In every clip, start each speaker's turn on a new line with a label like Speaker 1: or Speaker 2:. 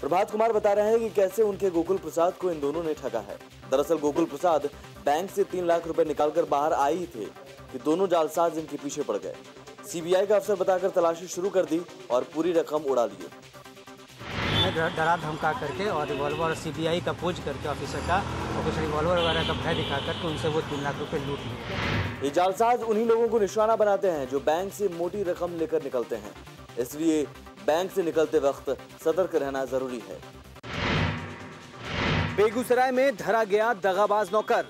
Speaker 1: प्रभात कुमार बता रहे हैं कि कैसे उनके गोकुल प्रसाद को इन दोनों ने ठगा है। दरअसल गोकुल प्रसाद बैंक से 3 लाख रुपए निकालकर बाहर आए ही थे कि दोनों जालसाज इनके पीछे पड़ गए। सीबीआई का अफसर बताकर तलाशी शुरू कर दी और पूरी रकम उड़ा लिए।
Speaker 2: डरा धमका करके और रिवॉल्वर सीबीआई का पोज करके ऑफिसर का और कुछ रिवॉल्वर वगैरह का भय दिखा करके उनसे वो 3 लाख रुपए लूट लिए।
Speaker 1: ये जालसाज उन्हीं लोगों को निशाना बनाते हैं जो बैंक से मोटी रकम लेकर निकलते हैं, इसलिए बैंक से निकलते वक्त सतर्क रहना जरूरी है।
Speaker 3: बेगूसराय में धरा गया दगाबाज नौकर,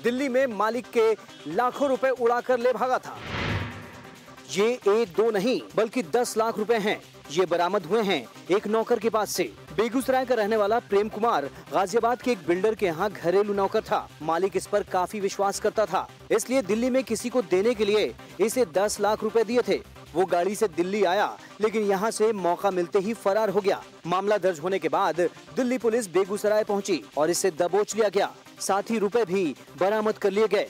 Speaker 3: दिल्ली में मालिक के लाखों रुपए उड़ाकर ले भागा था। ये 1-2 नहीं बल्कि 10 लाख रुपए हैं। ये बरामद हुए हैं एक नौकर के पास से। बेगूसराय का रहने वाला प्रेम कुमार गाजियाबाद के एक बिल्डर के यहाँ घरेलू नौकर था। मालिक इस पर काफी विश्वास करता था, इसलिए दिल्ली में किसी को देने के लिए इसे 10 लाख रुपए दिए थे। वो गाड़ी से दिल्ली आया, लेकिन यहाँ से मौका मिलते ही फरार हो गया। मामला दर्ज होने के बाद दिल्ली पुलिस बेगूसराय पहुंची और इसे दबोच लिया गया। साथ ही रुपए भी बरामद कर लिए गए।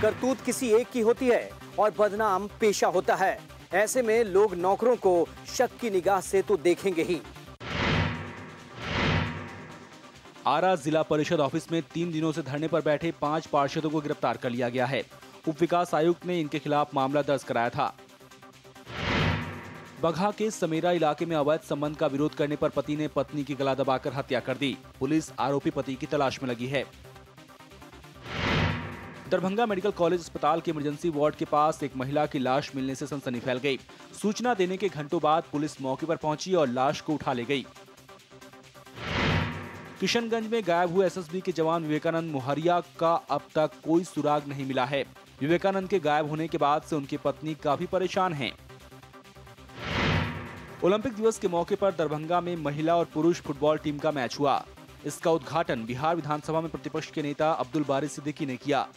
Speaker 3: करतूत किसी एक की होती है और बदनाम पेशा होता है। ऐसे में लोग नौकरों को शक की निगाह से तो देखेंगे ही।
Speaker 4: आरा जिला परिषद ऑफिस में 3 दिनों से धरने पर बैठे 5 पार्षदों को गिरफ्तार कर लिया गया है। उप विकास आयुक्त ने इनके खिलाफ मामला दर्ज कराया था। बगहा के समेरा इलाके में अवैध संबंध का विरोध करने पर पति ने पत्नी की गला दबाकर हत्या कर दी। पुलिस आरोपी पति की तलाश में लगी है। दरभंगा मेडिकल कॉलेज अस्पताल के इमरजेंसी वार्ड के पास एक महिला की लाश मिलने से सनसनी फैल गई। सूचना देने के घंटों बाद पुलिस मौके पर पहुंची और लाश को उठा ले गई। किशनगंज में गायब हुए एसएसबी के जवान विवेकानंद मोहरिया का अब तक कोई सुराग नहीं मिला है। विवेकानंद के गायब होने के बाद से उनकी पत्नी काफी परेशान हैं। ओलंपिक दिवस के मौके पर दरभंगा में महिला और पुरुष फुटबॉल टीम का मैच हुआ। इसका उद्घाटन बिहार विधानसभा में प्रतिपक्ष के नेता अब्दुल बारी सिद्दीकी ने किया।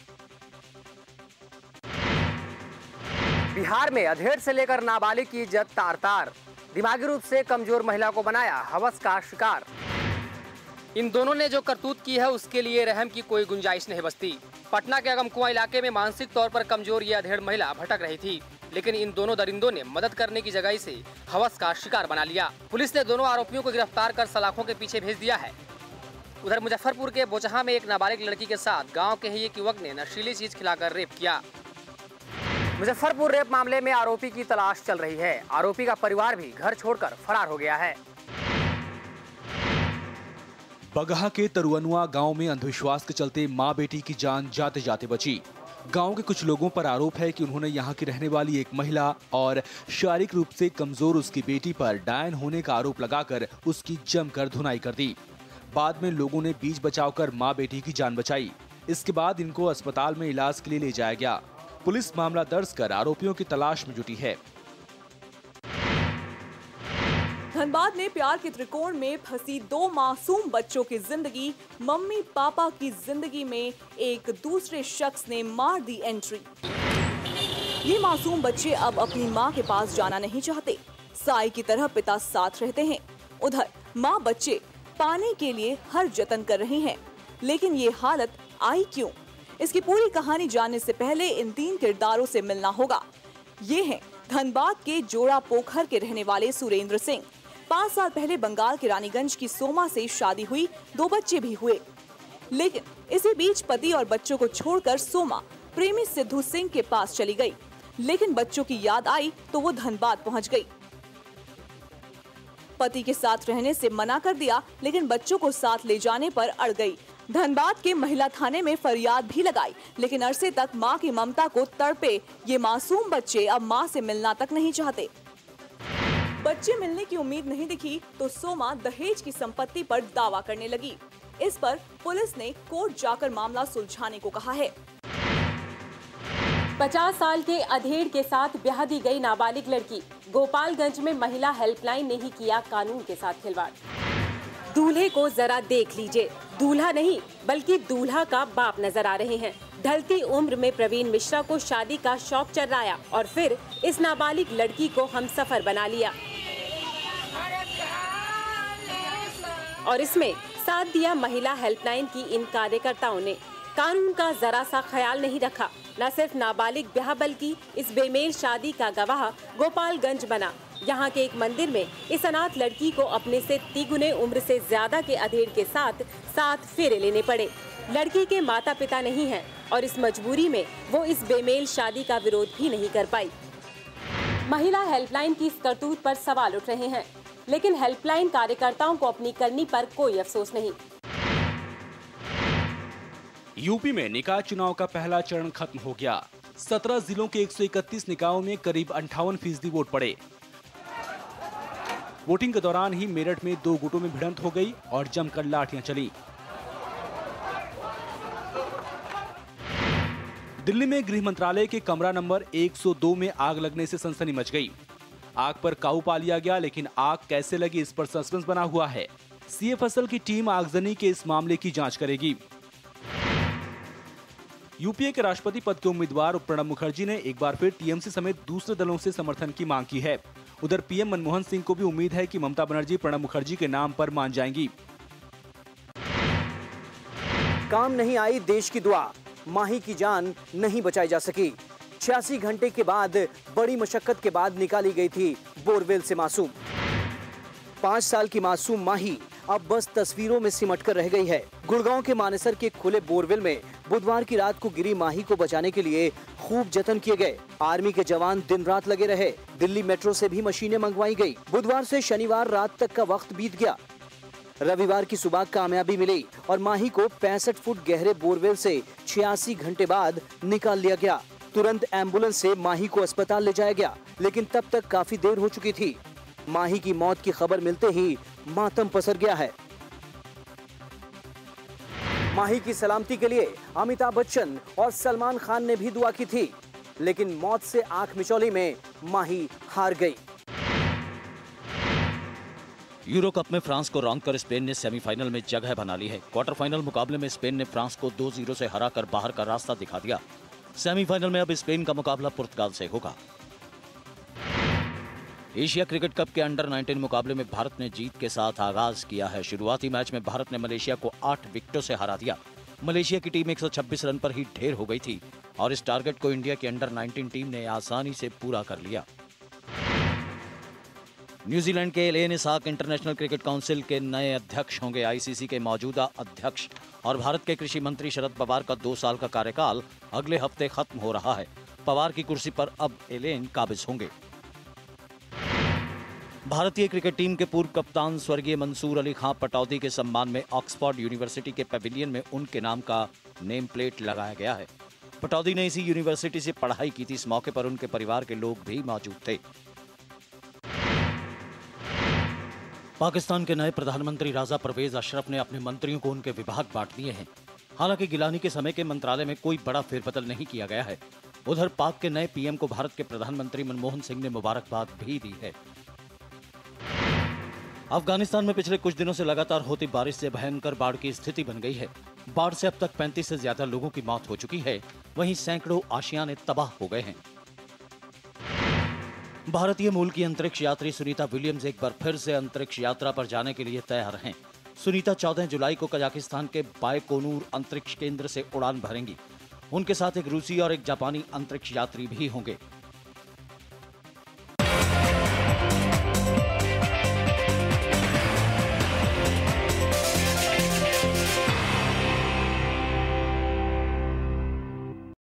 Speaker 3: बिहार में अधेड़ से लेकर नाबालिग की इज्जत तार-तार। दिमागी रूप से कमजोर महिला को बनाया हवस का शिकार।
Speaker 5: इन दोनों ने जो करतूत की है उसके लिए रहम की कोई गुंजाइश नहीं बचती। पटना के अगमकुआं इलाके में मानसिक तौर पर कमजोर ये अधेड़ महिला भटक रही थी, लेकिन इन दोनों दरिंदों ने मदद करने की जगह इसे हवस का शिकार बना लिया। पुलिस ने दोनों आरोपियों को गिरफ्तार कर सलाखों के पीछे भेज दिया है। उधर मुजफ्फरपुर के बोचहा में एक नाबालिग लड़की के साथ गाँव के ही एक युवक ने नशीली चीज खिलाकर रेप किया।
Speaker 3: मुजफ्फरपुर रेप मामले में आरोपी की तलाश चल रही है। आरोपी का परिवार भी घर छोड़कर फरार हो गया है।
Speaker 4: बगहा के तरुअनुआ गांव में अंधविश्वास के चलते मां बेटी की जान जाते जाते बची। गांव के कुछ लोगों पर आरोप है कि उन्होंने यहां की रहने वाली एक महिला और शारीरिक रूप से कमजोर उसकी बेटी पर डायन होने का आरोप लगाकर उसकी जमकर धुनाई कर दी। बाद में लोगों ने बीच बचाव कर मां बेटी की जान बचाई। इसके बाद इनको अस्पताल में इलाज के लिए ले जाया गया। पुलिस मामला दर्ज कर आरोपियों की तलाश में जुटी है।
Speaker 6: धनबाद में प्यार के त्रिकोण में फंसी 2 मासूम बच्चों की जिंदगी, मम्मी पापा की जिंदगी में एक दूसरे शख्स ने मार दी एंट्री। ये मासूम बच्चे अब अपनी मां के पास जाना नहीं चाहते। साई की तरह पिता साथ रहते हैं। उधर मां बच्चे पाने के लिए हर जतन कर रही हैं, लेकिन ये हालत आई क्यों? इसकी पूरी कहानी जानने से पहले इन 3 किरदारों से मिलना होगा। ये हैं धनबाद के जोड़ा पोखर के रहने वाले सुरेंद्र सिंह। 5 साल पहले बंगाल के रानीगंज की सोमा से शादी हुई, 2 बच्चे भी हुए। लेकिन इसी बीच पति और बच्चों को छोड़कर सोमा प्रेमी सिद्धू सिंह के पास चली गई। लेकिन बच्चों की याद आई तो वो धनबाद पहुंच गई। पति के साथ रहने से मना कर दिया, लेकिन बच्चों को साथ ले जाने पर अड़ गई। धनबाद के महिला थाने में फरियाद भी लगाई, लेकिन अरसे तक मां की ममता को तड़पे ये मासूम बच्चे अब मां से मिलना तक नहीं चाहते। बच्चे मिलने की उम्मीद नहीं दिखी तो सोमा दहेज की संपत्ति पर दावा करने लगी। इस पर पुलिस ने कोर्ट जाकर मामला सुलझाने को कहा है।
Speaker 7: 50 साल के अधेड़ के साथ ब्याह दी गई नाबालिग लड़की। गोपालगंज में महिला हेल्पलाइन ने ही किया कानून के साथ खिलवाड़। दूल्हे को जरा देख लीजिए, दूल्हा नहीं बल्कि दूल्हा का बाप नजर आ रहे हैं। ढलती उम्र में प्रवीण मिश्रा को शादी का शौक चढ़ाया और फिर इस नाबालिग लड़की को हमसफर बना लिया और इसमें साथ दिया महिला हेल्पलाइन की इन कार्यकर्ताओं ने। कानून का जरा सा ख्याल नहीं रखा। न सिर्फ नाबालिग ब्याह बल्कि इस बेमेल शादी का गवाह गोपालगंज बना। यहाँ के एक मंदिर में इस अनाथ लड़की को अपने से तिगुने उम्र से ज्यादा के अधेड़ के साथ 7 फेरे लेने पड़े। लड़की के माता पिता नहीं हैं और इस मजबूरी में वो इस बेमेल शादी का विरोध भी नहीं कर पाई। महिला हेल्पलाइन की इस करतूत पर सवाल उठ रहे हैं, लेकिन हेल्पलाइन कार्यकर्ताओं को अपनी करनी पर कोई अफसोस नहीं।
Speaker 4: यूपी में निकाय चुनाव का पहला चरण खत्म हो गया। 17 जिलों के 131 निकायों में करीब 58% वोट पड़े। वोटिंग के दौरान ही मेरठ में 2 गुटों में भिड़ंत हो गई और जमकर लाठियां चली। दिल्ली में गृह मंत्रालय के कमरा नंबर 102 में आग लगने से सनसनी मच गई। आग पर काबू पा लिया गया, लेकिन आग कैसे लगी इस पर सस्पेंस बना हुआ है। सीए फसल की टीम आगजनी के इस मामले की जांच करेगी। यूपीए के राष्ट्रपति पद के उम्मीदवार प्रणब मुखर्जी ने एक बार फिर टीएमसी समेत दूसरे दलों से समर्थन की मांग की है। उधर पीएम मनमोहन सिंह को भी उम्मीद है कि ममता बनर्जी प्रणब मुखर्जी के नाम पर मान जाएंगी।
Speaker 3: काम नहीं आई देश की दुआ, माही की जान नहीं बचाई जा सकी। 86 घंटे के बाद बड़ी मशक्कत के बाद निकाली गई थी बोरवेल से मासूम। 5 साल की मासूम माही अब बस तस्वीरों में सिमट कर रह गई है। गुड़गांव के मानेसर के खुले बोरवेल में बुधवार की रात को गिरी माही को बचाने के लिए खूब जतन किए गए। आर्मी के जवान दिन रात लगे रहे। दिल्ली मेट्रो से भी मशीनें मंगवाई गई। बुधवार से शनिवार रात तक का वक्त बीत गया। रविवार की सुबह कामयाबी मिली और माही को 65 फुट गहरे बोरवेल से 86 घंटे बाद निकाल लिया गया। तुरंत एम्बुलेंस से माही को अस्पताल ले जाया गया, लेकिन तब तक काफी देर हो चुकी थी। माही की मौत की खबर मिलते ही मातम पसर गया है। माही की सलामती के लिए अमिताभ बच्चन और सलमान खान ने भी दुआ की थी, लेकिन मौत से आंख मिचौली में माही हार गई।
Speaker 8: यूरो कप में फ्रांस को रौंदकर स्पेन ने सेमीफाइनल में जगह बना ली है। क्वार्टर फाइनल मुकाबले में स्पेन ने फ्रांस को 2-0 से हराकर बाहर का रास्ता दिखा दिया। सेमीफाइनल में अब स्पेन का मुकाबला पुर्तगाल से होगा। एशिया क्रिकेट कप के अंडर 19 मुकाबले में भारत ने जीत के साथ आगाज किया है। शुरुआती मैच में भारत ने मलेशिया को 8 विकेटों से हरा दिया। मलेशिया की टीम 126 रन पर ही ढेर हो गई थी और इस टारगेट को इंडिया की अंडर 19 टीम ने आसानी से पूरा कर लिया। न्यूजीलैंड के Alan Isaac International Cricket Council के नए अध्यक्ष होंगे। आईसीसी के मौजूदा अध्यक्ष और भारत के कृषि मंत्री शरद पवार का 2 साल का कार्यकाल अगले हफ्ते खत्म हो रहा है। पवार की कुर्सी पर अब एलेन काबिज होंगे। भारतीय क्रिकेट टीम के पूर्व कप्तान स्वर्गीय मंसूर अली खां पटौदी के सम्मान में ऑक्सफोर्ड यूनिवर्सिटी के पैविलियन में उनके नाम का नेम प्लेट लगाया गया है। पटौदी ने इसी यूनिवर्सिटी से पढ़ाई की थी। इस मौके पर उनके परिवार के लोग भी मौजूद थे। पाकिस्तान के नए प्रधानमंत्री राजा परवेज अशरफ ने अपने मंत्रियों को उनके विभाग बांट दिए हैं। हालांकि गिलानी के समय के मंत्रालय में कोई बड़ा फेरबदल नहीं किया गया है। उधर पाक के नए पीएम को भारत के प्रधानमंत्री मनमोहन सिंह ने मुबारकबाद भी दी है। अफगानिस्तान में पिछले कुछ दिनों से लगातार होती बारिश से भयंकर बाढ़ की स्थिति बन गई है। बाढ़ से अब तक 35 से ज्यादा लोगों की मौत हो चुकी है। वहीं सैकड़ों आशियाने तबाह हो गए हैं। भारतीय मूल की अंतरिक्ष यात्री सुनीता विलियम्स एक बार फिर से अंतरिक्ष यात्रा पर जाने के लिए तैयार हैं। सुनीता 14 जुलाई को कजाकिस्तान के बायकोनूर अंतरिक्ष केंद्र से उड़ान भरेंगी। उनके साथ एक रूसी और एक जापानी अंतरिक्ष यात्री भी होंगे।